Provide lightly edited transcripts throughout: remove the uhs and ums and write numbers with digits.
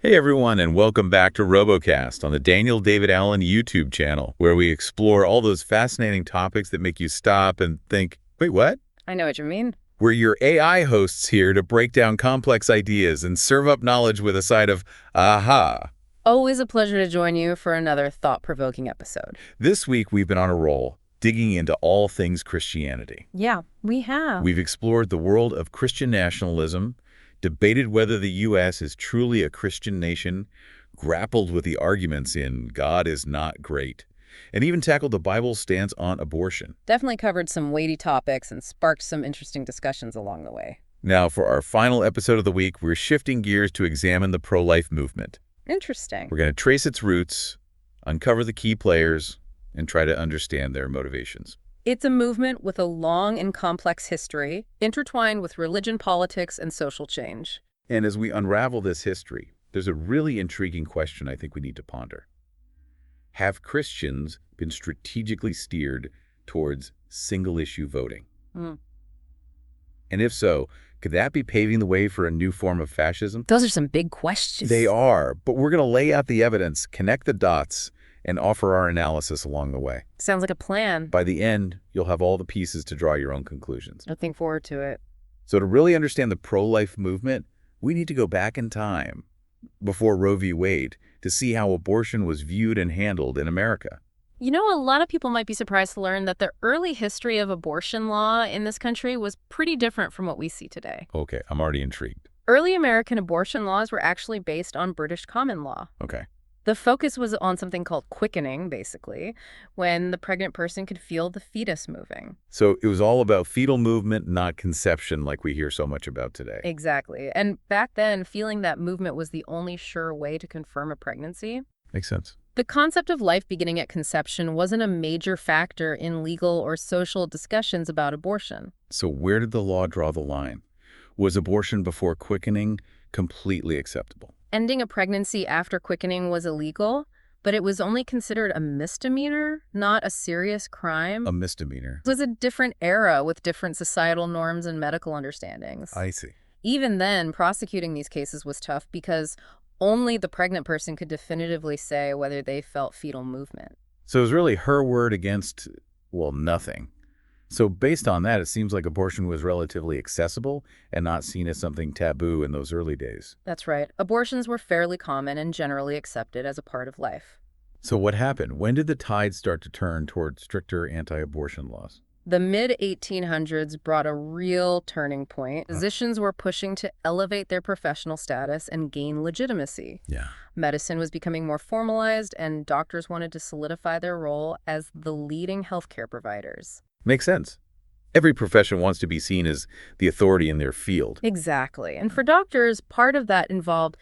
Hey everyone, and welcome back to RoboCast on the Daniel David Allen YouTube channel, where we explore all those fascinating topics that make you stop and think, wait, what? I know what you mean. We're your AI hosts here to break down complex ideas and serve up knowledge with a side of aha. Always a pleasure to join you for another thought-provoking episode. This week we've been on a roll, digging into all things Christianity. Yeah, we have. We've explored the world of Christian nationalism, debated whether the U.S. is truly a Christian nation, grappled with the arguments in God is not great, and even tackled the Bible's stance on abortion. Definitely covered some weighty topics and sparked some interesting discussions along the way. Now, for our final episode of the week, we're shifting gears to examine the pro-life movement. Interesting. We're going to trace its roots, uncover the key players, and try to understand their motivations. It's a movement with a long and complex history, intertwined with religion, politics, and social change. And as we unravel this history, there's a really intriguing question I think we need to ponder. Have Christians been strategically steered towards single-issue voting? And if so, could that be paving the way for a new form of fascism? Those are some big questions. They are, but we're going to lay out the evidence, connect the dots, and offer our analysis along the way. Sounds like a plan. By the end, you'll have all the pieces to draw your own conclusions. Looking forward to it. So to really understand the pro-life movement, we need to go back in time, before Roe v. Wade, to see how abortion was viewed and handled in America. You know, a lot of people might be surprised to learn that the early history of abortion law in this country was pretty different from what we see today. Okay, I'm already intrigued. Early American abortion laws were actually based on British common law. Okay. The focus was on something called quickening, basically, when the pregnant person could feel the fetus moving. So it was all about fetal movement, not conception like we hear so much about today. Exactly. And back then, feeling that movement was the only sure way to confirm a pregnancy. Makes sense. The concept of life beginning at conception wasn't a major factor in legal or social discussions about abortion. So where did the law draw the line? Was abortion before quickening completely acceptable? Ending a pregnancy after quickening was illegal, but it was only considered a misdemeanor, not a serious crime. A misdemeanor. It was a different era with different societal norms and medical understandings. I see. Even then, prosecuting these cases was tough because only the pregnant person could definitively say whether they felt fetal movement. So it was really her word against, well, nothing. So based on that, it seems like abortion was relatively accessible and not seen as something taboo in those early days. That's right. Abortions were fairly common and generally accepted as a part of life. So what happened? When did the tide start to turn toward stricter anti-abortion laws? The mid-1800s brought a real turning point. Physicians were pushing to elevate their professional status and gain legitimacy. Yeah. Medicine was becoming more formalized, and doctors wanted to solidify their role as the leading healthcare providers. Makes sense. Every profession wants to be seen as the authority in their field. Exactly. And for doctors, part of that involved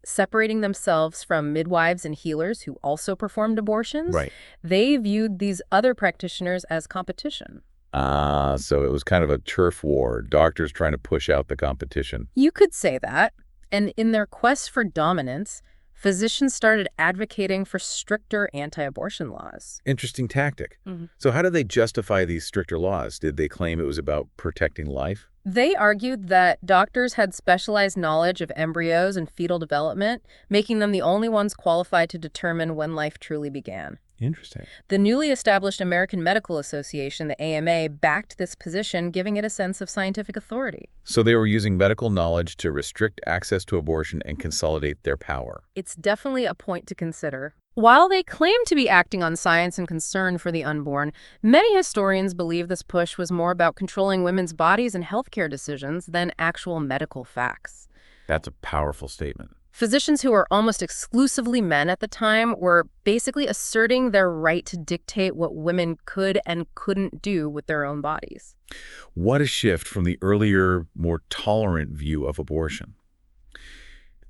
separating themselves from midwives and healers who also performed abortions. Right. They viewed these other practitioners as competition. So it was kind of a turf war, doctors trying to push out the competition. You could say that. And in their quest for dominance, physicians started advocating for stricter anti-abortion laws. Interesting tactic. So how did they justify these stricter laws? Did they claim it was about protecting life? They argued that doctors had specialized knowledge of embryos and fetal development, making them the only ones qualified to determine when life truly began. Interesting. The newly established American Medical Association, the AMA, backed this position, giving it a sense of scientific authority. So they were using medical knowledge to restrict access to abortion and consolidate their power. It's definitely a point to consider. While they claim to be acting on science and concern for the unborn, many historians believe this push was more about controlling women's bodies and healthcare decisions than actual medical facts. That's a powerful statement. Physicians who were almost exclusively men at the time were basically asserting their right to dictate what women could and couldn't do with their own bodies. What a shift from the earlier, more tolerant view of abortion.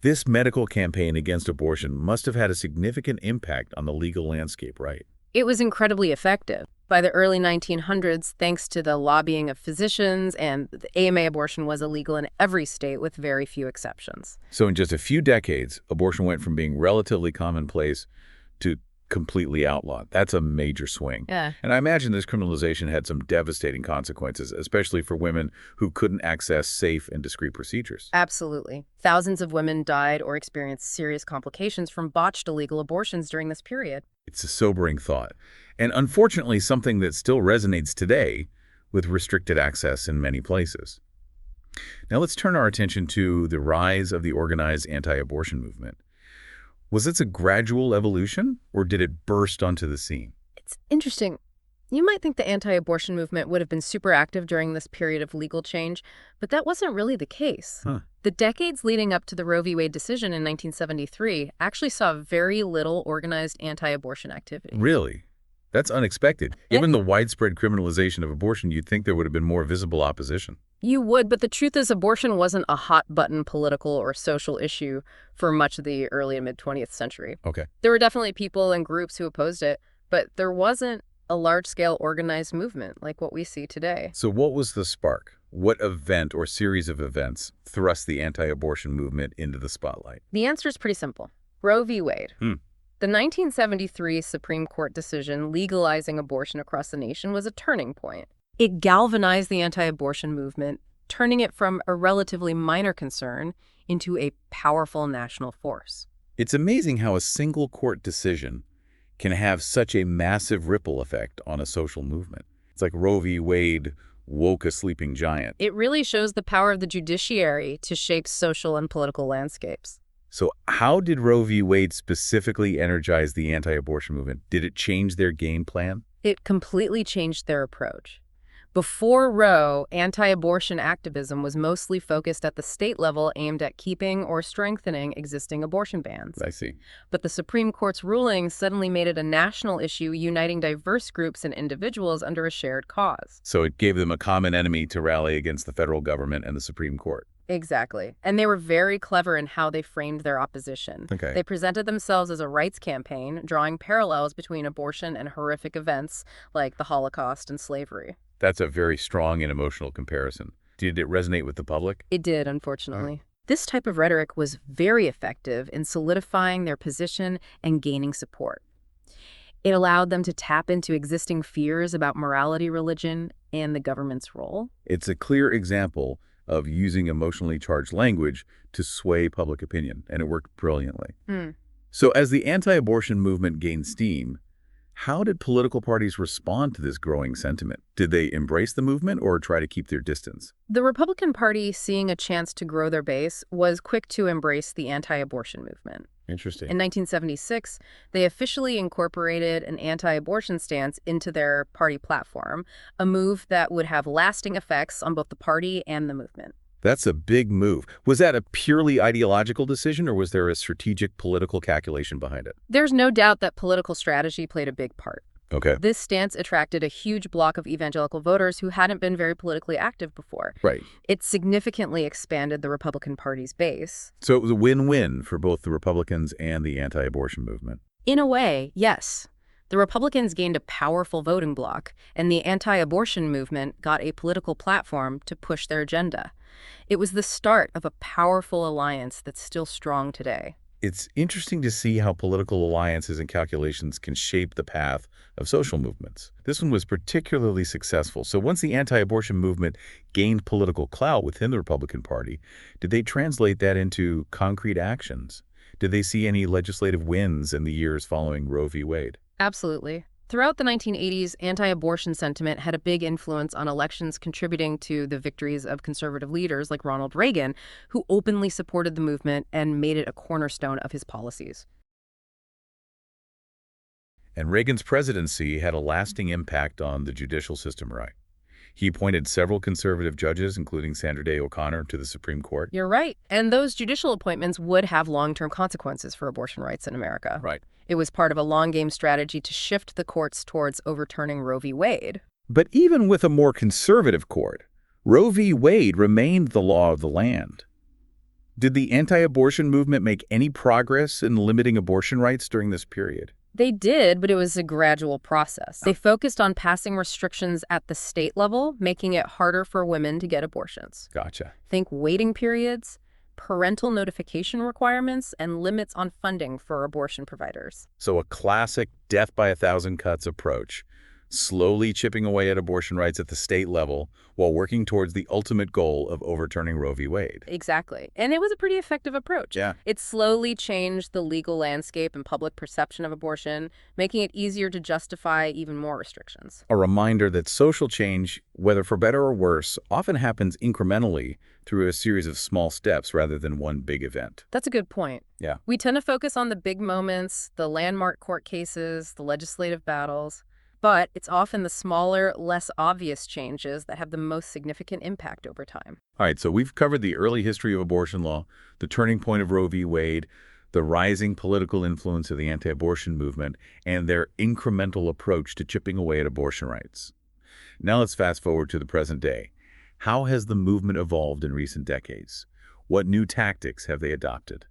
This medical campaign against abortion must have had a significant impact on the legal landscape, right? It was incredibly effective. By the early 1900s, thanks to the lobbying of physicians, and the AMA, abortion was illegal in every state with very few exceptions. So in just a few decades, abortion went from being relatively commonplace to completely outlawed. That's a major swing. Yeah. And I imagine this criminalization had some devastating consequences, especially for women who couldn't access safe and discreet procedures. Absolutely. Thousands of women died or experienced serious complications from botched illegal abortions during this period. It's a sobering thought, and unfortunately something that still resonates today with restricted access in many places. Now let's turn our attention to the rise of the organized anti-abortion movement. Was this a gradual evolution, or did it burst onto the scene? It's interesting. You might think the anti-abortion movement would have been super active during this period of legal change, but that wasn't really the case. Huh. The decades leading up to the Roe v. Wade decision in 1973 actually saw very little organized anti-abortion activity. Really? That's unexpected. Yeah. Given the widespread criminalization of abortion, you'd think there would have been more visible opposition. You would, but the truth is abortion wasn't a hot-button political or social issue for much of the early and mid-20th century. Okay. There were definitely people and groups who opposed it, but there wasn't a large-scale organized movement like what we see today. So what was the spark? What event or series of events thrust the anti-abortion movement into the spotlight? The answer is pretty simple. Roe v. Wade. The 1973 Supreme Court decision legalizing abortion across the nation was a turning point. It galvanized the anti-abortion movement, turning it from a relatively minor concern into a powerful national force. It's amazing how a single court decision can have such a massive ripple effect on a social movement. It's like Roe v. Wade woke a sleeping giant. It really shows the power of the judiciary to shape social and political landscapes. So how did Roe v. Wade specifically energize the anti-abortion movement? Did it change their game plan? It completely changed their approach. Before Roe, anti-abortion activism was mostly focused at the state level, aimed at keeping or strengthening existing abortion bans. I see. But the Supreme Court's ruling suddenly made it a national issue, uniting diverse groups and individuals under a shared cause. So it gave them a common enemy to rally against the federal government and the Supreme Court. Exactly. And they were very clever in how they framed their opposition. Okay. They presented themselves as a rights campaign, drawing parallels between abortion and horrific events like the Holocaust and slavery. That's a very strong and emotional comparison. Did it resonate with the public? It did, unfortunately. This type of rhetoric was very effective in solidifying their position and gaining support. It allowed them to tap into existing fears about morality, religion, and the government's role. It's a clear example of using emotionally charged language to sway public opinion, and it worked brilliantly. So as the anti-abortion movement gained steam, how did political parties respond to this growing sentiment? Did they embrace the movement or try to keep their distance? The Republican Party, seeing a chance to grow their base, was quick to embrace the anti-abortion movement. Interesting. In 1976, they officially incorporated an anti-abortion stance into their party platform, a move that would have lasting effects on both the party and the movement. That's a big move. Was that a purely ideological decision, or was there a strategic political calculation behind it? There's no doubt that political strategy played a big part. Okay. This stance attracted a huge block of evangelical voters who hadn't been very politically active before. Right. It significantly expanded the Republican Party's base. So it was a win-win for both the Republicans and the anti-abortion movement. In a way, yes. The Republicans gained a powerful voting bloc, and the anti-abortion movement got a political platform to push their agenda. It was the start of a powerful alliance that's still strong today. It's interesting to see how political alliances and calculations can shape the path of social movements. This one was particularly successful. So once the anti-abortion movement gained political clout within the Republican Party, did they translate that into concrete actions? Did they see any legislative wins in the years following Roe v. Wade? Absolutely. Throughout the 1980s, anti-abortion sentiment had a big influence on elections, contributing to the victories of conservative leaders like Ronald Reagan, who openly supported the movement and made it a cornerstone of his policies. And Reagan's presidency had a lasting impact on the judicial system, right? He appointed several conservative judges, including Sandra Day O'Connor, to the Supreme Court. You're right. And those judicial appointments would have long-term consequences for abortion rights in America. Right. It was part of a long-game strategy to shift the courts towards overturning Roe v. Wade. But even with a more conservative court, Roe v. Wade remained the law of the land. Did the anti-abortion movement make any progress in limiting abortion rights during this period? They did, but it was a gradual process. They focused on passing restrictions at the state level, making it harder for women to get abortions. Gotcha. Think waiting periods, parental notification requirements and limits on funding for abortion providers. So a classic death by a thousand cuts approach, slowly chipping away at abortion rights at the state level while working towards the ultimate goal of overturning Roe v. Wade. Exactly. And it was a pretty effective approach. Yeah. It slowly changed the legal landscape and public perception of abortion, making it easier to justify even more restrictions. A reminder that social change, whether for better or worse, often happens incrementally through a series of small steps rather than one big event. That's a good point. Yeah. We tend to focus on the big moments, the landmark court cases, the legislative battles, but it's often the smaller, less obvious changes that have the most significant impact over time. All right, so we've covered the early history of abortion law, the turning point of Roe v. Wade, the rising political influence of the anti-abortion movement, and their incremental approach to chipping away at abortion rights. Now let's fast forward to the present day. How has the movement evolved in recent decades? What new tactics have they adopted?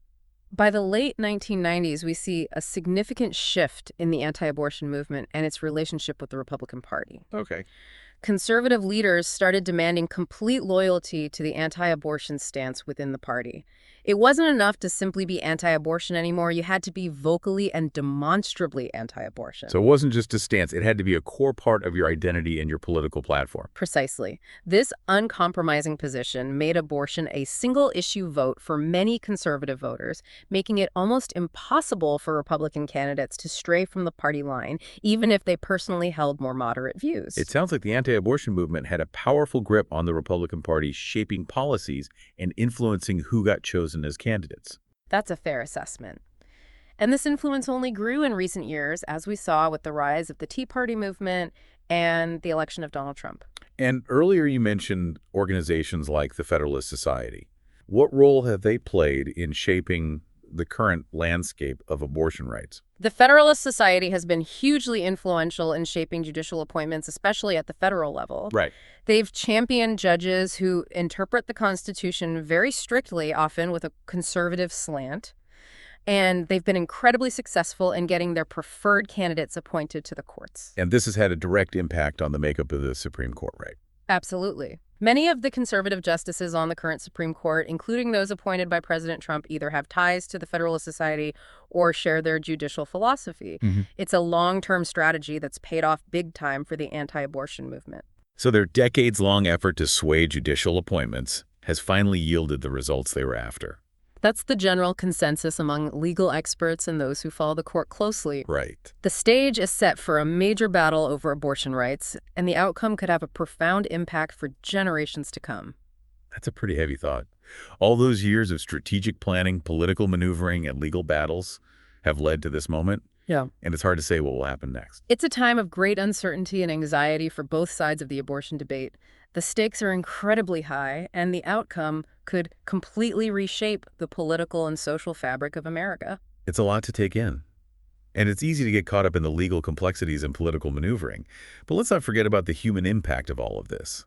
By the late 1990s, we see a significant shift in the anti-abortion movement and its relationship with the Republican Party. Okay. Conservative leaders started demanding complete loyalty to the anti-abortion stance within the party. It wasn't enough to simply be anti-abortion anymore. You had to be vocally and demonstrably anti-abortion. So it wasn't just a stance. It had to be a core part of your identity and your political platform. Precisely. This uncompromising position made abortion a single-issue vote for many conservative voters, making it almost impossible for Republican candidates to stray from the party line, even if they personally held more moderate views. It sounds like the anti-abortion movement had a powerful grip on the Republican Party, shaping policies and influencing who got chosen as candidates. That's a fair assessment. And this influence only grew in recent years, as we saw with the rise of the Tea Party movement and the election of Donald Trump. And earlier you mentioned organizations like the Federalist Society. What role have they played in shaping the current landscape of abortion rights? The Federalist Society has been hugely influential in shaping judicial appointments, especially at the federal level. Right. They've championed judges who interpret the Constitution very strictly, often with a conservative slant. And they've been incredibly successful in getting their preferred candidates appointed to the courts. And this has had a direct impact on the makeup of the Supreme Court, right? Absolutely. Many of the conservative justices on the current Supreme Court, including those appointed by President Trump, either have ties to the Federalist Society or share their judicial philosophy. It's a long-term strategy that's paid off big time for the anti-abortion movement. So their decades-long effort to sway judicial appointments has finally yielded the results they were after. That's the general consensus among legal experts and those who follow the court closely. Right. The stage is set for a major battle over abortion rights, and the outcome could have a profound impact for generations to come. That's a pretty heavy thought. All those years of strategic planning, political maneuvering, and legal battles have led to this moment. Yeah. And it's hard to say what will happen next. It's a time of great uncertainty and anxiety for both sides of the abortion debate. The stakes are incredibly high, and the outcome could completely reshape the political and social fabric of America. It's a lot to take in. And it's easy to get caught up in the legal complexities and political maneuvering. But let's not forget about the human impact of all of this.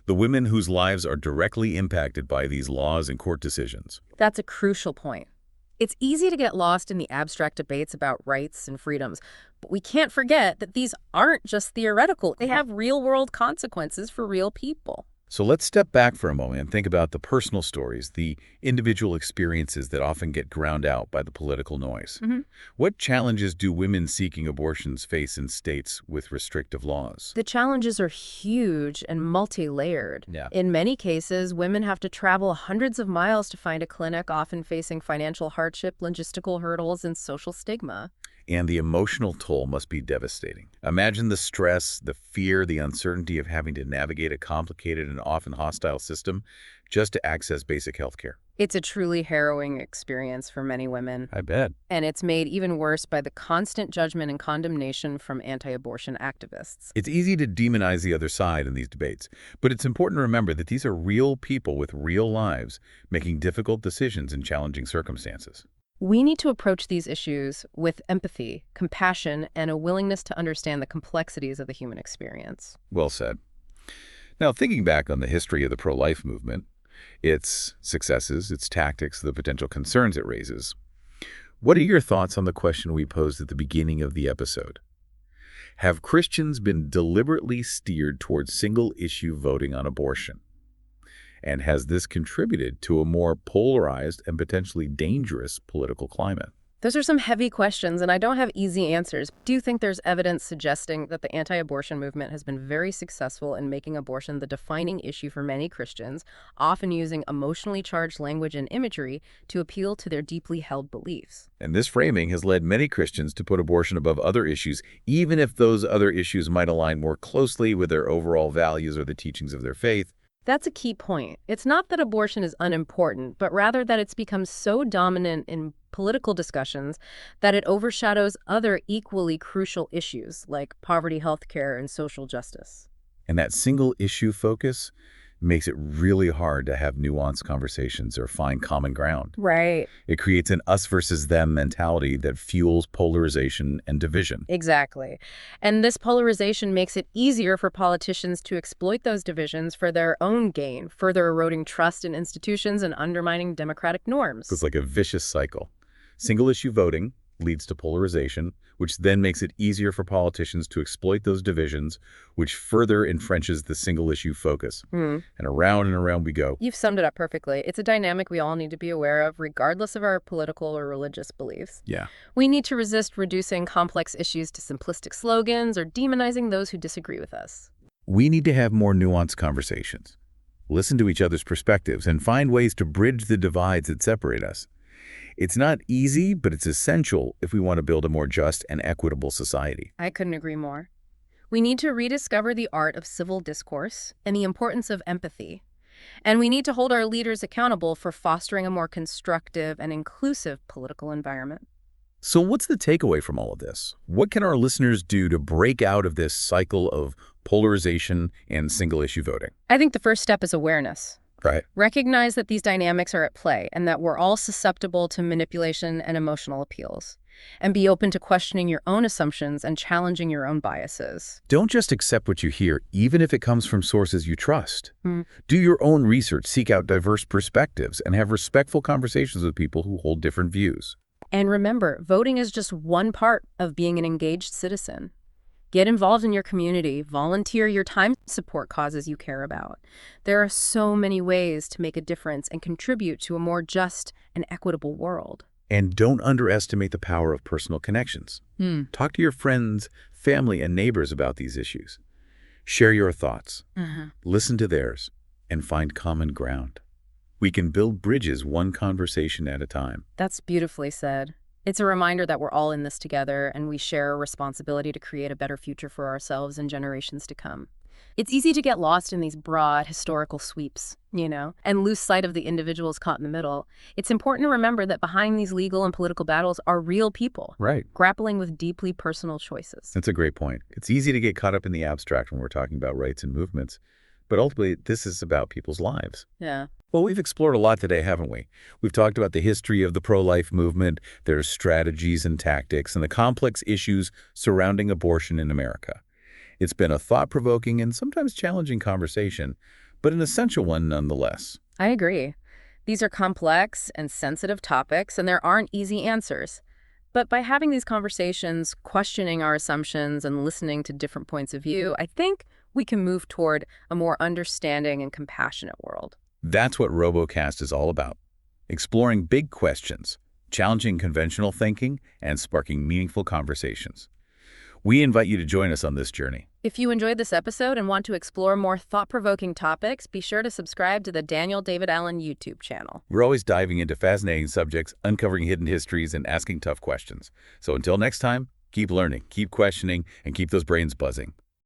The women whose lives are directly impacted by these laws and court decisions. That's a crucial point. It's easy to get lost in the abstract debates about rights and freedoms, but we can't forget that these aren't just theoretical. They have real-world consequences for real people. So let's step back for a moment and think about the personal stories, the individual experiences that often get drowned out by the political noise. What challenges do women seeking abortions face in states with restrictive laws? The challenges are huge and multi-layered. Yeah. In many cases, women have to travel hundreds of miles to find a clinic, often facing financial hardship, logistical hurdles, and social stigma. And the emotional toll must be devastating. Imagine the stress, the fear, the uncertainty of having to navigate a complicated and often hostile system just to access basic health care. It's a truly harrowing experience for many women. I bet. And it's made even worse by the constant judgment and condemnation from anti-abortion activists. It's easy to demonize the other side in these debates, but it's important to remember that these are real people with real lives making difficult decisions in challenging circumstances. We need to approach these issues with empathy, compassion, and a willingness to understand the complexities of the human experience. Well said. Now, thinking back on the history of the pro-life movement, its successes, its tactics, the potential concerns it raises, what are your thoughts on the question we posed at the beginning of the episode? Have Christians been deliberately steered towards single-issue voting on abortion? And has this contributed to a more polarized and potentially dangerous political climate? Those are some heavy questions, and I don't have easy answers. Do you think there's evidence suggesting that the anti-abortion movement has been very successful in making abortion the defining issue for many Christians, often using emotionally charged language and imagery to appeal to their deeply held beliefs? And this framing has led many Christians to put abortion above other issues, even if those other issues might align more closely with their overall values or the teachings of their faith. That's a key point. It's not that abortion is unimportant, but rather that it's become so dominant in political discussions that it overshadows other equally crucial issues like poverty, healthcare, and social justice. And that single issue focus makes it really hard to have nuanced conversations or find common ground. Right. It creates an us versus them mentality that fuels polarization and division. Exactly. And this polarization makes it easier for politicians to exploit those divisions for their own gain, further eroding trust in institutions and undermining democratic norms. It's like a vicious cycle. Single-issue voting leads to polarization, which then makes it easier for politicians to exploit those divisions, which further entrenches the single-issue focus. And around we go. You've summed it up perfectly. It's a dynamic we all need to be aware of, regardless of our political or religious beliefs. Yeah. We need to resist reducing complex issues to simplistic slogans or demonizing those who disagree with us. We need to have more nuanced conversations, listen to each other's perspectives, and find ways to bridge the divides that separate us. It's not easy, but it's essential if we want to build a more just and equitable society. I couldn't agree more. We need to rediscover the art of civil discourse and the importance of empathy. And we need to hold our leaders accountable for fostering a more constructive and inclusive political environment. So what's the takeaway from all of this? What can our listeners do to break out of this cycle of polarization and single-issue voting? I think the first step is awareness. Right. Recognize that these dynamics are at play and that we're all susceptible to manipulation and emotional appeals. And be open to questioning your own assumptions and challenging your own biases. Don't just accept what you hear, even if it comes from sources you trust. Do your own research, seek out diverse perspectives, and have respectful conversations with people who hold different views. And remember, voting is just one part of being an engaged citizen. Get involved in your community, volunteer your time to support causes you care about. There are so many ways to make a difference and contribute to a more just and equitable world. And don't underestimate the power of personal connections. Talk to your friends, family, and neighbors about these issues. Share your thoughts, listen to theirs, and find common ground. We can build bridges one conversation at a time. That's beautifully said. It's a reminder that we're all in this together and we share a responsibility to create a better future for ourselves and generations to come. It's easy to get lost in these broad historical sweeps, and lose sight of the individuals caught in the middle. It's important to remember that behind these legal and political battles are real people. Right. Grappling with deeply personal choices. That's a great point. It's easy to get caught up in the abstract when we're talking about rights and movements, but ultimately this is about people's lives. Yeah. Well, we've explored a lot today, haven't we? We've talked about the history of the pro-life movement, their strategies and tactics, and the complex issues surrounding abortion in America. It's been a thought-provoking and sometimes challenging conversation, but an essential one nonetheless. I agree. These are complex and sensitive topics, and there aren't easy answers. But by having these conversations, questioning our assumptions, and listening to different points of view, I think we can move toward a more understanding and compassionate world. That's what RoboCast is all about. Exploring big questions, challenging conventional thinking, and sparking meaningful conversations. We invite you to join us on this journey. If you enjoyed this episode and want to explore more thought-provoking topics, be sure to subscribe to the Daniel David Allen YouTube channel. We're always diving into fascinating subjects, uncovering hidden histories, and asking tough questions. So until next time, keep learning, keep questioning, and keep those brains buzzing.